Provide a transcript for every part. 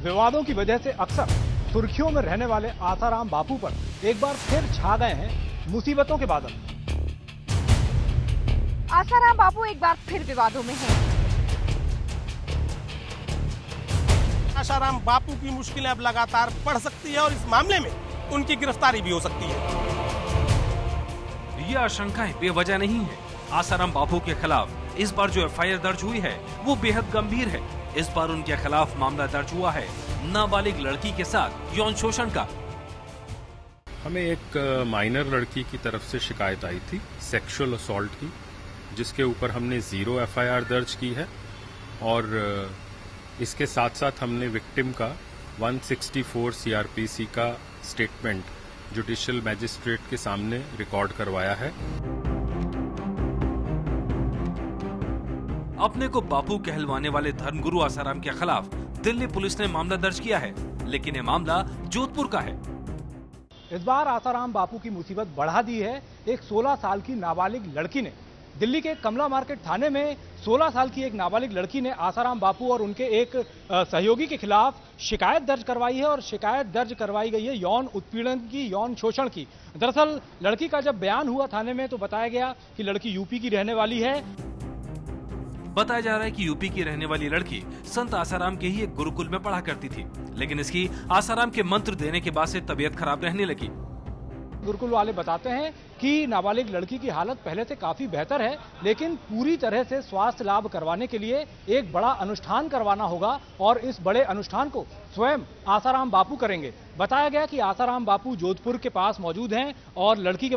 विवादों की वजह से अक्सर सुर्खियों में रहने वाले आसाराम बापू पर एक बार फिर छा गए हैं मुसीबतों के बादल। आसाराम बापू एक बार फिर विवादों में हैं। आसाराम बापू की मुश्किलें अब लगातार बढ़ सकती है और इस मामले में उनकी गिरफ्तारी भी हो सकती है। ये आशंकाएं बेवजह नहीं है। आसाराम बापू के खिलाफ इस बार जो एफआईआर दर्ज हुई है वो बेहद गंभीर है। इस बार उनके खिलाफ मामला दर्ज हुआ है नाबालिग लड़की के साथ यौन शोषण का। हमें एक माइनर लड़की की तरफ से शिकायत आई थी सेक्सुअल असॉल्ट की, जिसके ऊपर हमने 0 एफआईआर दर्ज की है और इसके साथ साथ हमने विक्टिम का 164 सीआरपीसी का स्टेटमेंट जुडिशियल मैजिस्ट्रेट के सामने रिकॉर्ड करवाया है। अपने को बापू कहलवाने वाले धर्मगुरु आसाराम के खिलाफ दिल्ली पुलिस ने मामला दर्ज किया है, लेकिन ये मामला जोधपुर का है। इस बार आसाराम बापू की मुसीबत बढ़ा दी है। एक 16 साल की नाबालिग लड़की ने दिल्ली के कमला मार्केट थाने में 16 साल की एक नाबालिग लड़की ने आसाराम बापू और उनके एक सहयोगी के खिलाफ शिकायत दर्ज करवाई है और शिकायत दर्ज करवाई गई है यौन उत्पीड़न की, यौन शोषण की। दरअसल लड़की का जब बयान हुआ थाने में तो बताया गया कि लड़की यूपी की रहने वाली है। बताया जा रहा है कि यूपी की रहने वाली लड़की संत आसाराम के ही एक गुरुकुल में पढ़ा करती थी, लेकिन इसकी आसाराम के मंत्र देने के बाद से तबीयत खराब रहने लगी। गुरुकुल वाले बताते हैं कि नाबालिग लड़की की हालत पहले से काफी बेहतर है, लेकिन पूरी तरह से स्वास्थ्य लाभ करवाने के लिए एक बड़ा अनुष्ठान करवाना होगा और इस बड़े अनुष्ठान को स्वयं आसाराम बापू करेंगे। बताया गया कि आसाराम बापू जोधपुर के पास मौजूद हैं और लड़की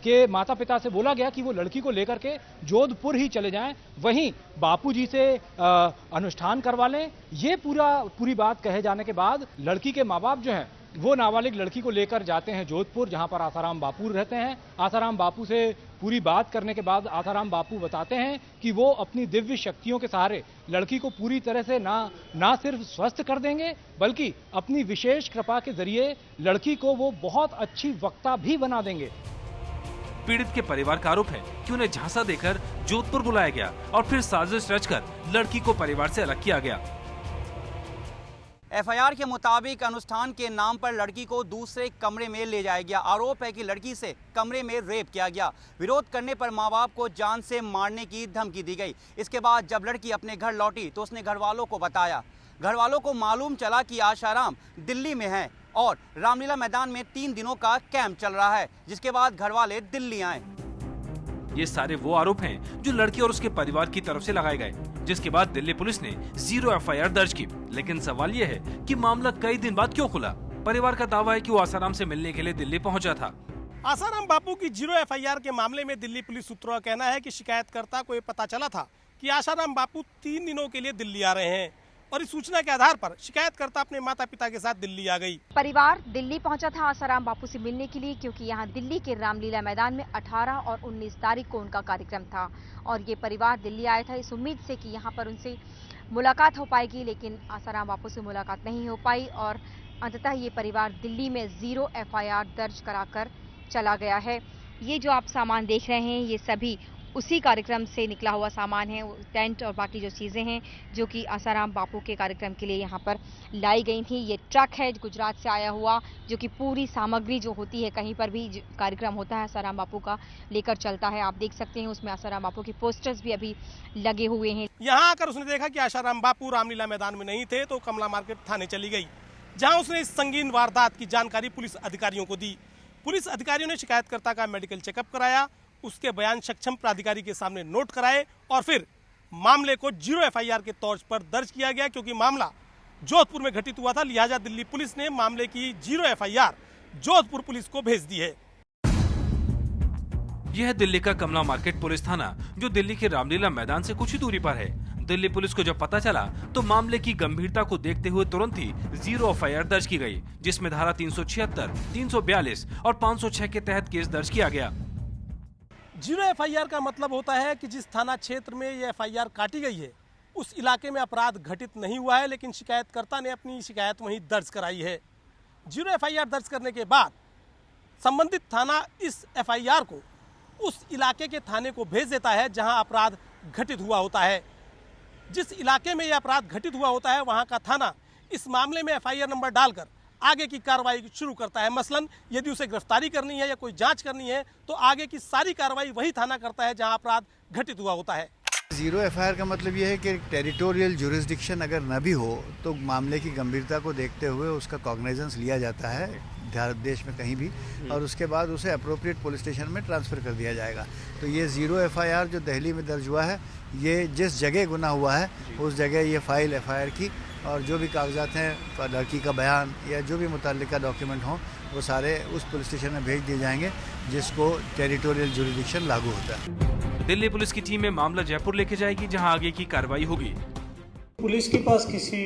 के माता पिता से बोला गया कि वो लड़की को लेकर के जोधपुर ही चले जाएं, वहीं बापूजी से अनुष्ठान करवा लें। ये पूरी बात कहे जाने के बाद लड़की के माँ बाप जो हैं वो नाबालिग लड़की को लेकर जाते हैं जोधपुर, जहां पर आसाराम बापू रहते हैं। आसाराम बापू से पूरी बात करने के बाद आसाराम बापू बताते हैं कि वो अपनी दिव्य शक्तियों के सहारे लड़की को पूरी तरह से ना सिर्फ स्वस्थ कर देंगे, बल्कि अपनी विशेष कृपा के जरिए लड़की को वो बहुत अच्छी वक्ता भी बना देंगे। पीड़ित के परिवार का आरोप है कि उन्हें झांसा देकर जोधपुर बुलाया गया और फिर साजिश रचकर लड़की को परिवार से अलग किया गया। एफआईआर के मुताबिक अनुष्ठान के नाम पर लड़की को दूसरे कमरे में ले जाया गया। आरोप है कि लड़की से कमरे में रेप किया गया। विरोध करने पर मां बाप को जान से मारने की धमकी दी गई। इसके बाद जब लड़की अपने घर लौटी तो उसने घर वालों को बताया। घर वालों को मालूम चला कि आसाराम दिल्ली में है और रामलीला मैदान में 3 दिनों का कैंप चल रहा है, जिसके बाद घर वाले दिल्ली आए। ये सारे वो आरोप हैं जो लड़की और उसके परिवार की तरफ से लगाए गए, जिसके बाद दिल्ली पुलिस ने 0 एफआईआर दर्ज की। लेकिन सवाल ये है कि मामला कई दिन बाद क्यों खुला। परिवार का दावा है कि वो आसाराम से मिलने के लिए दिल्ली पहुंचा था। आसाराम बापू की 0 एफआईआर के मामले में दिल्ली पुलिस सूत्रों का कहना है कि शिकायतकर्ता को ये पता चला था कि आसाराम बापू 3 दिनों के लिए दिल्ली आ रहे हैं और इस सूचना के आधार पर शिकायतकर्ता अपने माता पिता के साथ दिल्ली आ गई। परिवार दिल्ली पहुंचा था आसाराम बापू से मिलने के लिए, क्योंकि यहां दिल्ली के रामलीला मैदान में 18 और 19 तारीख को उनका कार्यक्रम था और ये परिवार दिल्ली आया था इस उम्मीद से कि यहां पर उनसे मुलाकात हो पाएगी, लेकिन आसाराम बापू से मुलाकात नहीं हो पाई और अंततः ये परिवार दिल्ली में 0 एफआईआर दर्ज कराकर चला गया है। ये जो आप सामान देख रहे हैं ये सभी उसी कार्यक्रम से निकला हुआ सामान है, टेंट और बाकी जो चीज़ें हैं जो कि आसाराम बापू के कार्यक्रम के लिए यहाँ पर लाई गई थी। ये ट्रक है गुजरात से आया हुआ जो कि पूरी सामग्री जो होती है कहीं पर भी कार्यक्रम होता है आसाराम बापू का लेकर चलता है। आप देख सकते हैं उसमें आसाराम बापू के पोस्टर्स भी अभी लगे हुए हैं। यहाँ आकर उसने देखा कि आसाराम बापू रामलीला मैदान में नहीं थे तो कमला मार्केट थाने चली गई, जहाँ उसने इस संगीन वारदात की जानकारी पुलिस अधिकारियों को दी। पुलिस अधिकारियों ने शिकायतकर्ता का मेडिकल चेकअप कराया, उसके बयान सक्षम प्राधिकारी के सामने नोट कराए और फिर मामले को 0 एफआईआर के तौर पर दर्ज किया गया। क्योंकि मामला जोधपुर में घटित हुआ था, लिहाजा दिल्ली पुलिस ने मामले की 0 एफआईआर जोधपुर पुलिस को भेज दी है। यह दिल्ली का कमला मार्केट पुलिस थाना जो दिल्ली के रामलीला मैदान से कुछ ही दूरी पर है। दिल्ली पुलिस को जब पता चला तो मामले की गंभीरता को देखते हुए तुरंत ही 0 एफआईआर दर्ज की गई, जिसमें धारा 376, 342 और 506 के तहत केस दर्ज किया गया। 0 एफआईआर का मतलब होता है कि जिस थाना क्षेत्र में ये एफआईआर काटी गई है उस इलाके में अपराध घटित नहीं हुआ है, लेकिन शिकायतकर्ता ने अपनी शिकायत वहीं दर्ज कराई है। 0 एफआईआर दर्ज करने के बाद संबंधित थाना इस एफआईआर को उस इलाके के थाने को भेज देता है जहां अपराध घटित हुआ होता है। जिस इलाके में यह अपराध घटित हुआ होता है वहां का थाना इस मामले में FIR नंबर डालकर आगे की कार्रवाई शुरू करता है। मसलन यदि उसे गिरफ्तारी करनी है या कोई जांच करनी है तो आगे की सारी कार्रवाई वही थाना करता है जहां अपराध घटित हुआ होता है। जीरो FIR का मतलब यह है कि टेरिटोरियल जुरिस्डिक्शन अगर न भी हो तो मामले की गंभीरता को देखते हुए उसका कॉग्निजेंस लिया जाता है भारत देश में कहीं भी, और उसके बाद उसे अप्रोप्रिएट पुलिस स्टेशन में ट्रांसफ़र कर दिया जाएगा। तो ये जीरो FIR जो दिल्ली में दर्ज हुआ है, ये जिस जगह गुनाह हुआ है उस जगह ये फाइल FIR की, और जो भी कागजात हैं, लड़की का बयान या जो भी मुतल्लिका डॉक्यूमेंट हों, वो सारे उस पुलिस स्टेशन में भेज दिए जाएंगे जिसको टेरिटोरियल जुरिडिक्शन लागू होता है। दिल्ली पुलिस की टीम में मामला जयपुर लेके जाएगी, जहां आगे की कार्रवाई होगी। पुलिस के पास किसी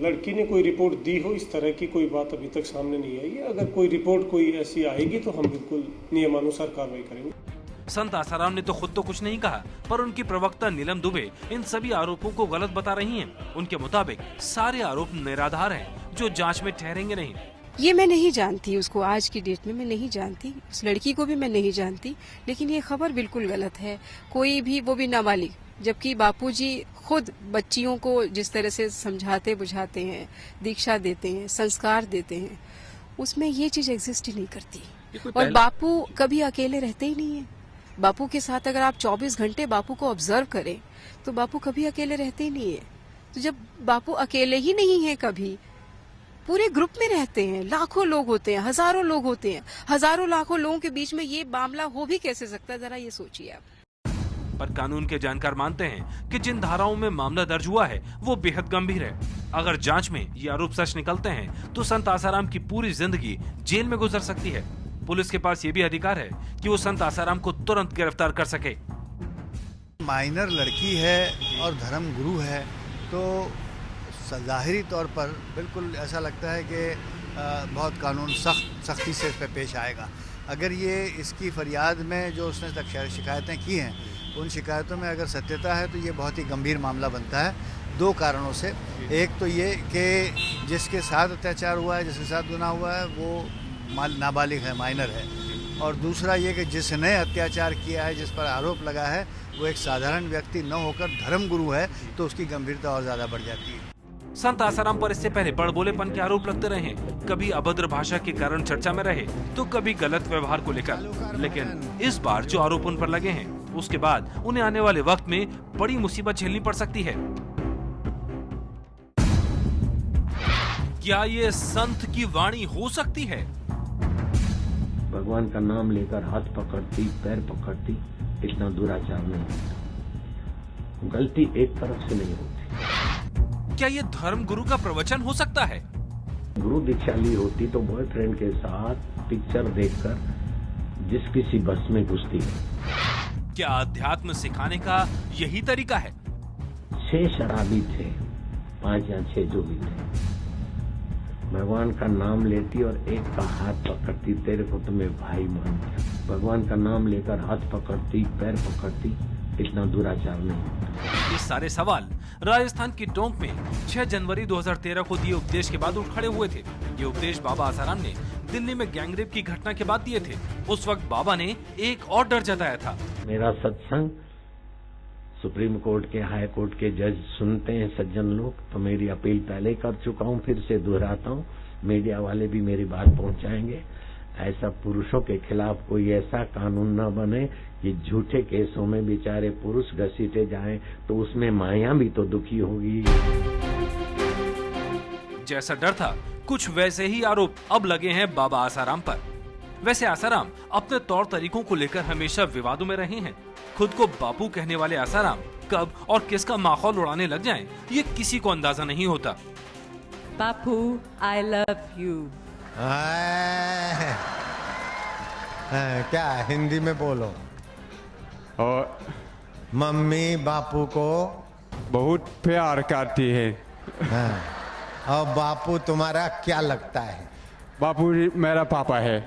लड़की ने कोई रिपोर्ट दी हो, इस तरह की कोई बात अभी तक सामने नहीं आई है। अगर कोई रिपोर्ट कोई ऐसी आएगी तो हम बिल्कुल नियमानुसार कार्रवाई करेंगे। संत आसाराम ने तो खुद तो कुछ नहीं कहा, पर उनकी प्रवक्ता नीलम दुबे इन सभी आरोपों को गलत बता रही हैं। उनके मुताबिक सारे आरोप निराधार हैं, जो जांच में ठहरेंगे नहीं। ये मैं नहीं जानती, उसको आज की डेट में मैं नहीं जानती, उस लड़की को भी मैं नहीं जानती, लेकिन ये खबर बिल्कुल गलत है। कोई भी, वो भी नाबालिग, जबकि बापूजी खुद बच्चियों को जिस तरह से समझाते बुझाते हैं, दीक्षा देते हैं, संस्कार देते हैं, उसमें ये चीज एग्जिस्ट ही नहीं करती। और बापू कभी अकेले रहते ही नहीं है। बापू के साथ अगर आप 24 घंटे बापू को ऑब्जर्व करें तो बापू कभी अकेले रहते ही नहीं है। तो जब बापू अकेले ही नहीं है, कभी पूरे ग्रुप में रहते हैं, लाखों लोग होते हैं, हजारों लोग होते हैं, हजारों लाखों लोगों के बीच में ये मामला हो भी कैसे सकता है, जरा ये सोचिए आप। पर कानून के जानकार मानते हैं कि जिन धाराओं में मामला दर्ज हुआ है वो बेहद गंभीर है। अगर जांच में ये आरोप सच निकलते हैं तो संत आसाराम की पूरी जिंदगी जेल में गुजर सकती है। पुलिस के पास ये भी अधिकार है कि वो संत आसाराम को तुरंत गिरफ्तार कर सके। माइनर लड़की है और धर्म गुरु है, तो ज़ाहिरी तौर पर बिल्कुल ऐसा लगता है कि बहुत कानून सख्ती से इस पर पेश आएगा। अगर ये इसकी फरियाद में जो उसने तक शिकायतें की हैं, उन शिकायतों में अगर सत्यता है तो ये बहुत ही गंभीर मामला बनता है, दो कारणों से। एक तो ये कि जिसके साथ अत्याचार हुआ है, जिसके साथ गुनाह हुआ है, वो नाबालिग है, माइनर है, और दूसरा ये कि जिसने अत्याचार किया है, जिस पर आरोप लगा है, वो एक साधारण व्यक्ति न होकर धर्मगुरु है, तो उसकी गंभीरता और ज़्यादा बढ़ जाती है। संत आसाराम पर इससे पहले बड़बोलेपन के आरोप लगते रहे, कभी अभद्र भाषा के कारण चर्चा में रहे तो कभी गलत व्यवहार को लेकर। लेकिन इस बार जो आरोप उन पर लगे हैं, उसके बाद उन्हें आने वाले वक्त में बड़ी मुसीबत झेलनी पड़ सकती है। क्या ये संत की वाणी हो सकती है? भगवान का नाम लेकर हाथ पकड़ती, पैर पकड़ती, इतना दुराचार नहीं होता। गलती एक तरफ से नहीं होती। क्या ये धर्म गुरु का प्रवचन हो सकता है? गुरु दीक्षा ली होती तो बॉयफ्रेंड के साथ पिक्चर देखकर जिस किसी बस में घुसती है। क्या अध्यात्म सिखाने का यही तरीका है? 6 शराबी थे, 5 या 6 जो भी थे, भगवान का नाम लेती और एक का हाथ पकड़ती, तेरे को तो मैं भाई मानती। भगवान का नाम लेकर हाथ पकड़ती, पैर पकड़ती, इतना दुराचार नहीं। ये सारे सवाल राजस्थान की टोंक में 6 जनवरी 2013 को दिए उपदेश के बाद उठ खड़े हुए थे। ये उपदेश बाबा आसाराम ने दिल्ली में गैंगरेप की घटना के बाद दिए थे। उस वक्त बाबा ने एक और डर जताया था। मेरा सत्संग सुप्रीम कोर्ट के, हाई कोर्ट के जज सुनते हैं सज्जन लोग, तो मेरी अपील पहले कर चुका हूँ, फिर से दोहराता हूँ, मीडिया वाले भी मेरी बात पहुँचाएंगे। ऐसा पुरुषों के खिलाफ कोई ऐसा कानून न बने कि झूठे केसों में बेचारे पुरुष घसीटे जाएं, तो उसमें माया भी तो दुखी होगी। जैसा डर था, कुछ वैसे ही आरोप अब लगे हैं बाबा आसाराम पर। वैसे आसाराम अपने तौर तरीकों को लेकर हमेशा विवादों में रहे हैं। खुद को बापू कहने वाले आसाराम कब और किसका माहौल उड़ाने लग जाएं, ये किसी को अंदाजा नहीं होता। बापू, आई लव यू। क्या हिंदी में बोलो। और मम्मी बापू को बहुत प्यार करती है। और बापू तुम्हारा क्या लगता है? बापू मेरा पापा है।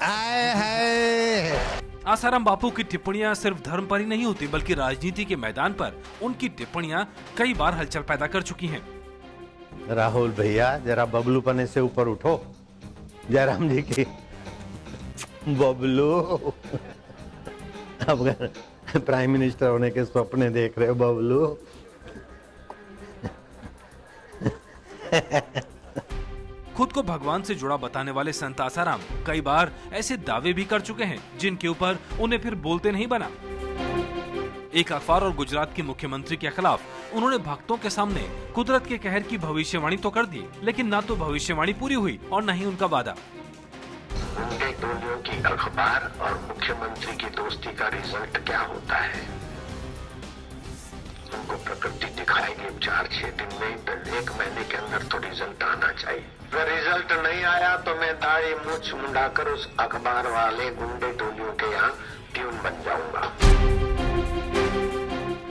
आए है। आसाराम बापू की टिप्पणियां सिर्फ धर्म पर ही नहीं होती, बल्कि राजनीति के मैदान पर उनकी टिप्पणियां कई बार हलचल पैदा कर चुकी हैं। राहुल भैया, जरा बबलू पने से ऊपर उठो। जयराम जी की बबलू, अब प्राइम मिनिस्टर होने के सपने देख रहे हो बबलू। को भगवान से जुड़ा बताने वाले संत आसाराम कई बार ऐसे दावे भी कर चुके हैं जिनके ऊपर उन्हें फिर बोलते नहीं बना। एक अखबार और गुजरात के मुख्यमंत्री के खिलाफ उन्होंने भक्तों के सामने कुदरत के कहर की भविष्यवाणी तो कर दी, लेकिन ना तो भविष्यवाणी पूरी हुई और न ही उनका वादा। गुंडे टोलियों की अखबार और मुख्यमंत्री की दोस्ती का रिजल्ट क्या होता है? उनको प्रकृति दिखाएगी 4-6 दिन में, तो 1 महीने के अंदर तो रिजल्ट आना चाहिए। अगर रिजल्ट नहीं आया तो मैं दाढ़ी मूछ मुंडाकर उस अखबार वाले गुंडे टोलियों के यहाँ ट्यून बन जाऊंगा।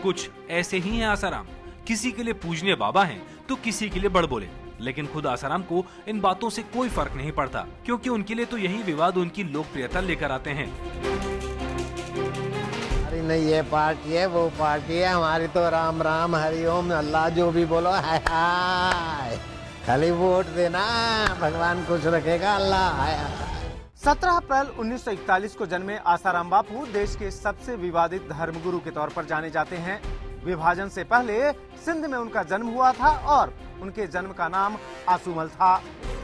कुछ ऐसे ही हैं आसाराम, किसी के लिए पूजनीय बाबा हैं तो किसी के लिए बड़बोले, लेकिन खुद आसाराम को इन बातों से कोई फर्क नहीं पड़ता, क्योंकि उनके लिए तो यही विवाद उनकी लोकप्रियता लेकर आते हैं। अरे नहीं, ये पार्टी है वो पार्टी है, हमारी तो राम राम हरिओम अल्लाह जो भी बोलो हाय हाय, खाली वोट देना, भगवान खुश रखेगा, अल्लाह हाय हाय। 17 अप्रैल 1941 को जन्मे आसाराम बापू देश के सबसे विवादित धर्मगुरु के तौर पर जाने जाते हैं। विभाजन से पहले सिंध में उनका जन्म हुआ था और उनके जन्म का नाम आसूमल था।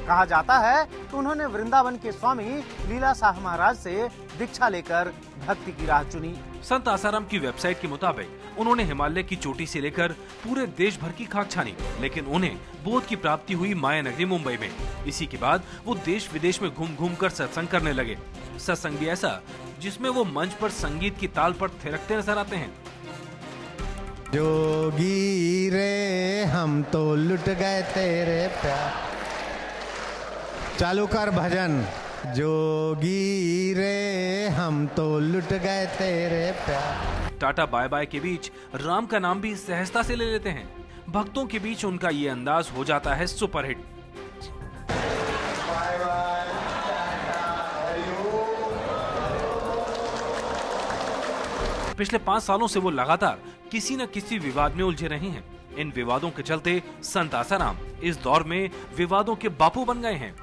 कहा जाता है कि उन्होंने वृंदावन के स्वामी लीला शाह महाराज से दीक्षा लेकर भक्ति की राह चुनी। संत आसाराम की वेबसाइट के मुताबिक उन्होंने हिमालय की चोटी से लेकर पूरे देश भर की खाक छानी, लेकिन उन्हें बोध की प्राप्ति हुई माया नगरी मुंबई में। इसी के बाद वो देश विदेश में घूम घूम कर सत्संग करने लगे। सत्संग भी ऐसा जिसमें वो मंच पर संगीत की ताल पर थिरकते नजर आते हैं। जोगी रे हम तो लुट गए तेरे प्यार, चालू कर भजन। जोगी रे हम तो लुट गए तेरे प्यार। टाटा बाय बाय के बीच राम का नाम भी सहजता से ले लेते हैं। भक्तों के बीच उनका ये अंदाज हो जाता है सुपरहिट। पिछले 5 सालों से वो लगातार किसी न किसी विवाद में उलझे रहे हैं। इन विवादों के चलते संत आसाराम इस दौर में विवादों के बापू बन गए हैं।